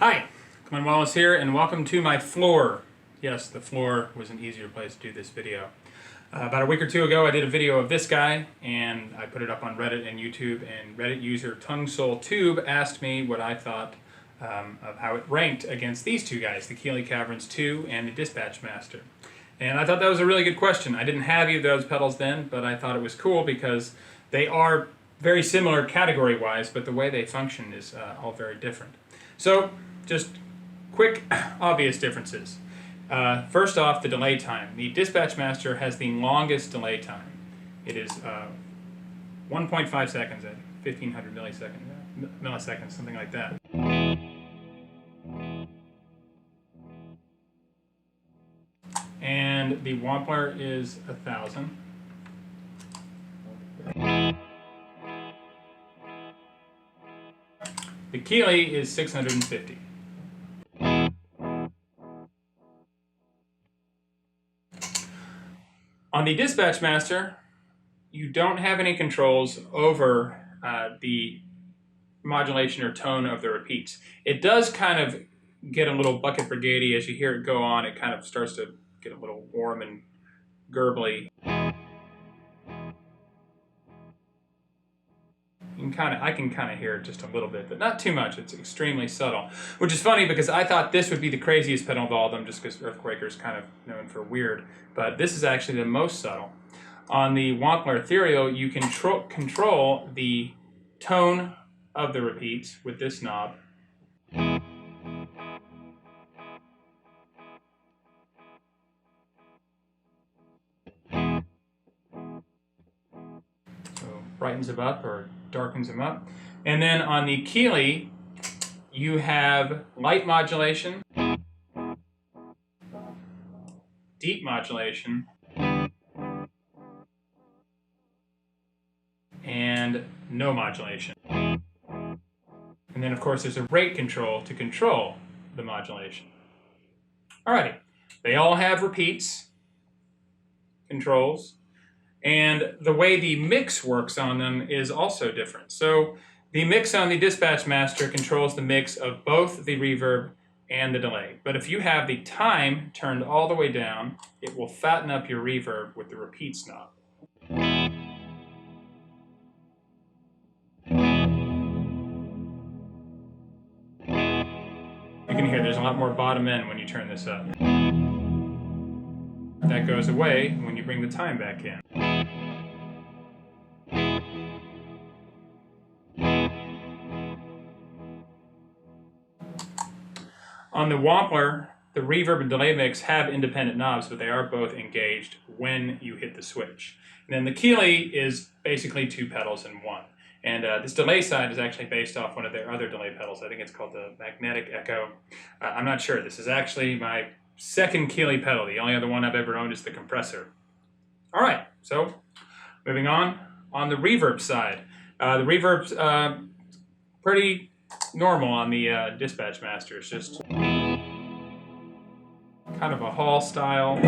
Hi, Glenn Wallace here, and welcome to my floor. Yes, the floor was an easier place to do this video. About a week or two ago, I did a video of this guy, and I put it up on Reddit and YouTube, and Reddit user tonguesoletoob asked me what I thought of how it ranked against these two guys, the Keeley Caverns 2 and the Dispatch Master. And I thought that was a really good question. I didn't have either of those pedals then, but I thought it was cool because they are very similar category-wise, but the way they function is all very different. So, just quick, obvious differences. First off, the delay time. The Dispatch Master has the longest delay time. It is 1.5 seconds at 1500 milliseconds, something like that. And the Wampler is 1000. The Keeley is 650. On the Dispatch Master, you don't have any controls over the modulation or tone of the repeats. It does kind of get a little bucket brigade-y as you hear it go on. It kind of starts to get a little warm and gurgly. I can kind of hear it just a little bit, but not too much. It's extremely subtle, which is funny because I thought this would be the craziest pedal of all of them just because Earthquaker's kind of known for weird, but this is actually the most subtle. On the Wampler Ethereal, you can control the tone of the repeats with this knob. Brightens them up or darkens them up. And then on the Keeley, you have light modulation, deep modulation, and no modulation. And then of course there's a rate control to control the modulation. Alrighty, they all have repeats, controls, and the way the mix works on them is also different. So the mix on the Dispatch Master controls the mix of both the reverb and the delay. But if you have the time turned all the way down, it will fatten up your reverb with the repeats knob. You can hear there's a lot more bottom end when you turn this up. That goes away when you bring the time back in. On the Wampler, the reverb and delay mix have independent knobs, but they are both engaged when you hit the switch. And then the Keeley is basically two pedals in one. And this delay side is actually based off one of their other delay pedals. I think it's called the Magnetic Echo. I'm not sure. This is actually my second Keeley pedal. The only other one I've ever owned is the compressor. All right, so moving on. On the reverb side, the reverb's pretty normal on the Dispatch Master. It's just kind of a hall style.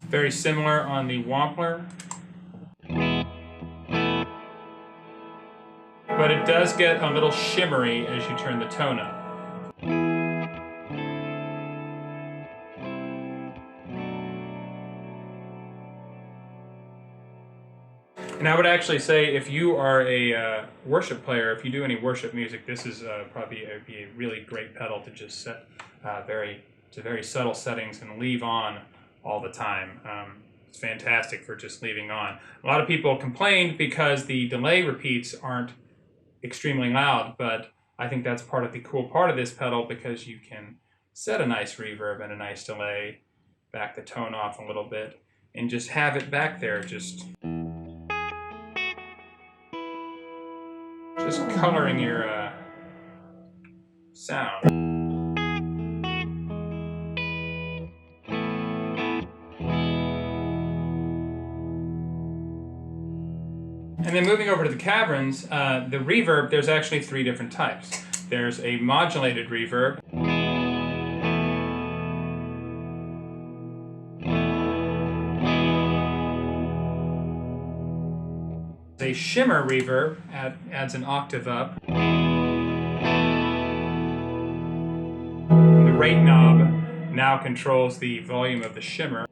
Very similar on the Wampler. But it does get a little shimmery as you turn the tone up. And I would actually say if you are a worship player, if you do any worship music, this is probably be a really great pedal to just set to very subtle settings and leave on all the time. It's fantastic for just leaving on. A lot of people complained because the delay repeats aren't extremely loud, but I think that's part of the cool part of this pedal because you can set a nice reverb and a nice delay, back the tone off a little bit, and just have it back there just coloring your sound. And then moving over to the Caverns, the reverb, there's actually three different types. There's a modulated reverb, a shimmer reverb, adds an octave up. The rate knob now controls the volume of the shimmer.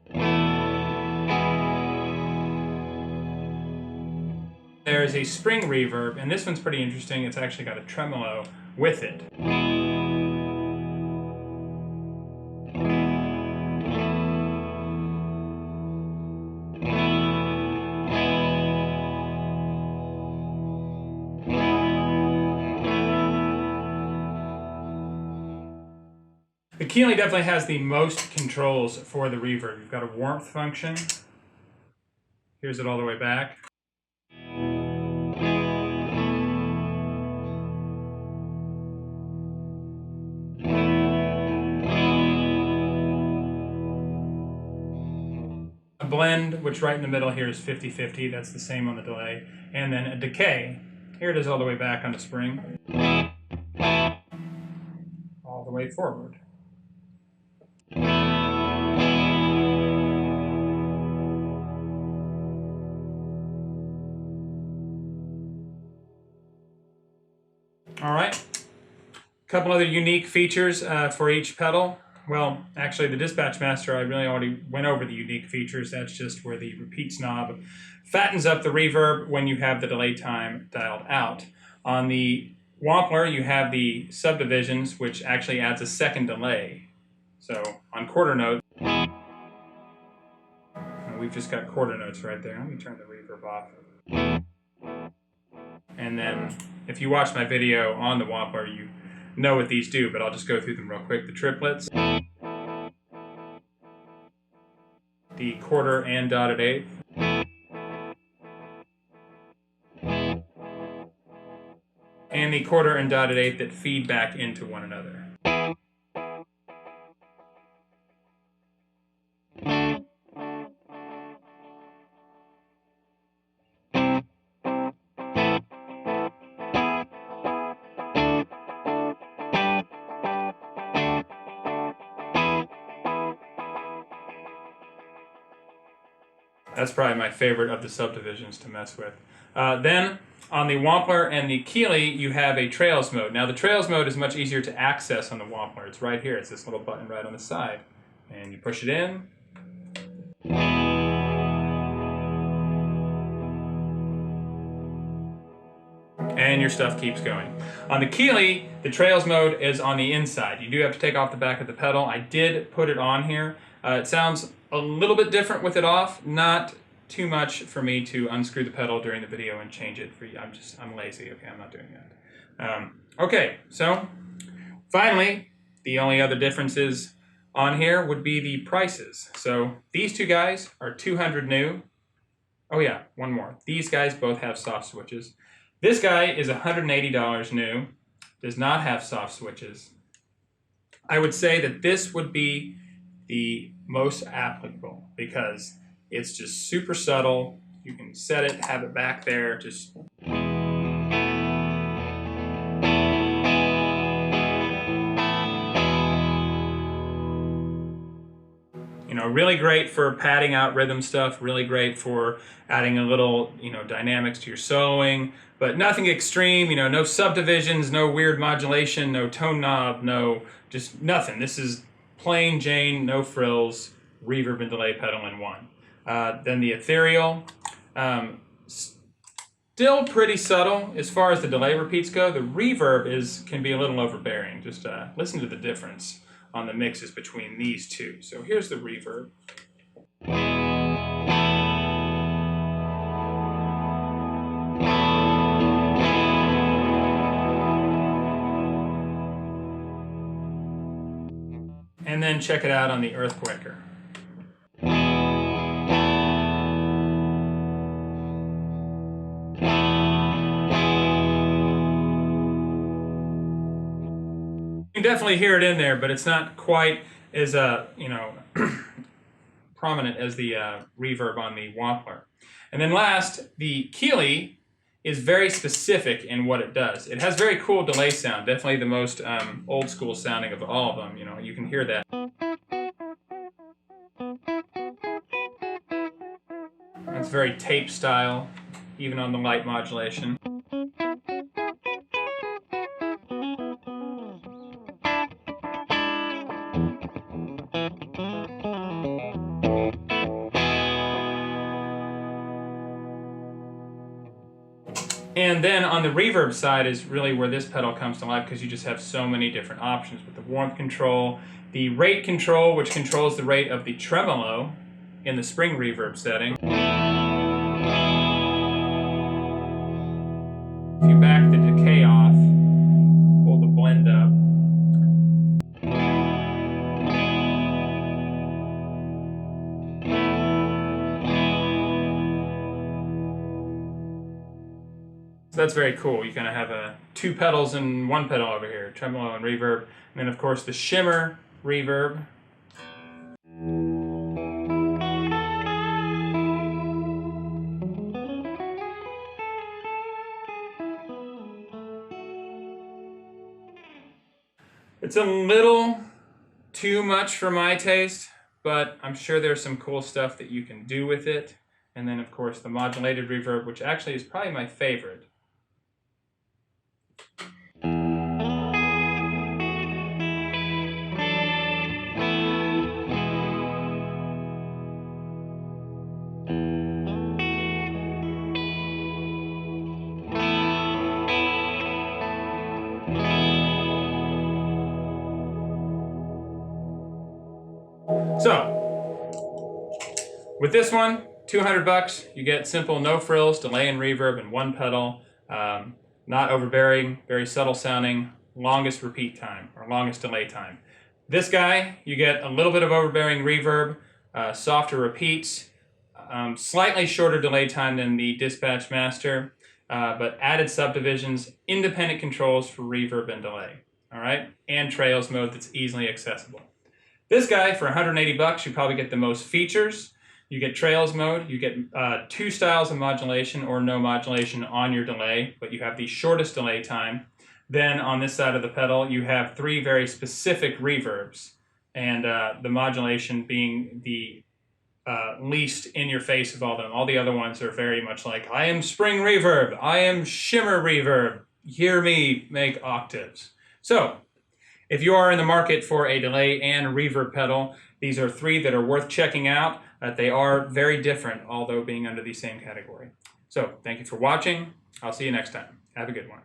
There's a spring reverb, and this one's pretty interesting. It's actually got a tremolo with it. The Keeley definitely has the most controls for the reverb. You've got a warmth function. Here's it all the way back. A blend, which right in the middle here is 50-50. That's the same on the delay. And then a decay. Here it is all the way back on the spring. All the way forward. All right, a couple other unique features for each pedal. Well, actually the Dispatch Master, I really already went over the unique features. That's just where the repeats knob fattens up the reverb when you have the delay time dialed out. On the Wampler, you have the subdivisions, which actually adds a second delay. So on quarter note, we've just got quarter notes right there. Let me turn the reverb off. And then if you watch my video on the Wampler, you know what these do, but I'll just go through them real quick. The triplets, the quarter and dotted eighth, and the quarter and dotted eighth that feed back into one another. That's probably my favorite of the subdivisions to mess with. Then on the Wampler and the Keeley, you have a Trails mode. Now the Trails mode is much easier to access on the Wampler. It's right here. It's this little button right on the side. And you push it in. And your stuff keeps going. On the Keeley, the Trails mode is on the inside. You do have to take off the back of the pedal. I did put it on here. It sounds a little bit different with it off. Not too much for me to unscrew the pedal during the video and change it for you. I'm lazy. Okay, I'm not doing that. Okay, so finally, the only other differences on here would be the prices. So these two guys are $200 new. Oh yeah, one more. These guys both have soft switches. This guy is $180 new, does not have soft switches. I would say that this would be the most applicable because it's just super subtle. You can set it, have it back there, just really great for padding out rhythm stuff, really great for adding a little, dynamics to your soloing, but nothing extreme, no subdivisions, no weird modulation, no tone knob, just nothing. This is plain Jane, no frills, reverb and delay pedal in one. Then the Ethereal, still pretty subtle as far as the delay repeats go. The reverb can be a little overbearing. Just listen to the difference on the mixes between these two. So here's the reverb. And then check it out on the Earthquaker. You can definitely hear it in there, but it's not quite as prominent as the reverb on the Wampler. And then last, the Keeley is very specific in what it does. It has very cool delay sound, definitely the most old school sounding of all of them. You can hear that. It's very tape style. even on the light modulation. And then on the reverb side is really where this pedal comes to life, because you just have so many different options with the warmth control, the rate control, which controls the rate of the tremolo in the spring reverb setting. If you back the decay off, pull the blend up. So that's very cool. You kind of have two pedals and one pedal over here, tremolo and reverb. And then of course the shimmer reverb. It's a little too much for my taste, but I'm sure there's some cool stuff that you can do with it. And then of course the modulated reverb, which actually is probably my favorite. So, with this one, $200, you get simple, no frills, delay and reverb in one pedal, not overbearing, very subtle sounding, longest repeat time, or longest delay time. This guy, you get a little bit of overbearing reverb, softer repeats, slightly shorter delay time than the Dispatch Master, but added subdivisions, independent controls for reverb and delay, all right? And Trails mode that's easily accessible. This guy, for $180, you probably get the most features. You get Trails mode, you get two styles of modulation or no modulation on your delay, but you have the shortest delay time. Then on this side of the pedal, you have three very specific reverbs, and the modulation being the least in your face of all of them. All the other ones are very much like, I am spring reverb, I am shimmer reverb, hear me make octaves. So, if you are in the market for a delay and reverb pedal, these are three that are worth checking out. They are very different, although being under the same category. So, thank you for watching. I'll see you next time. Have a good one.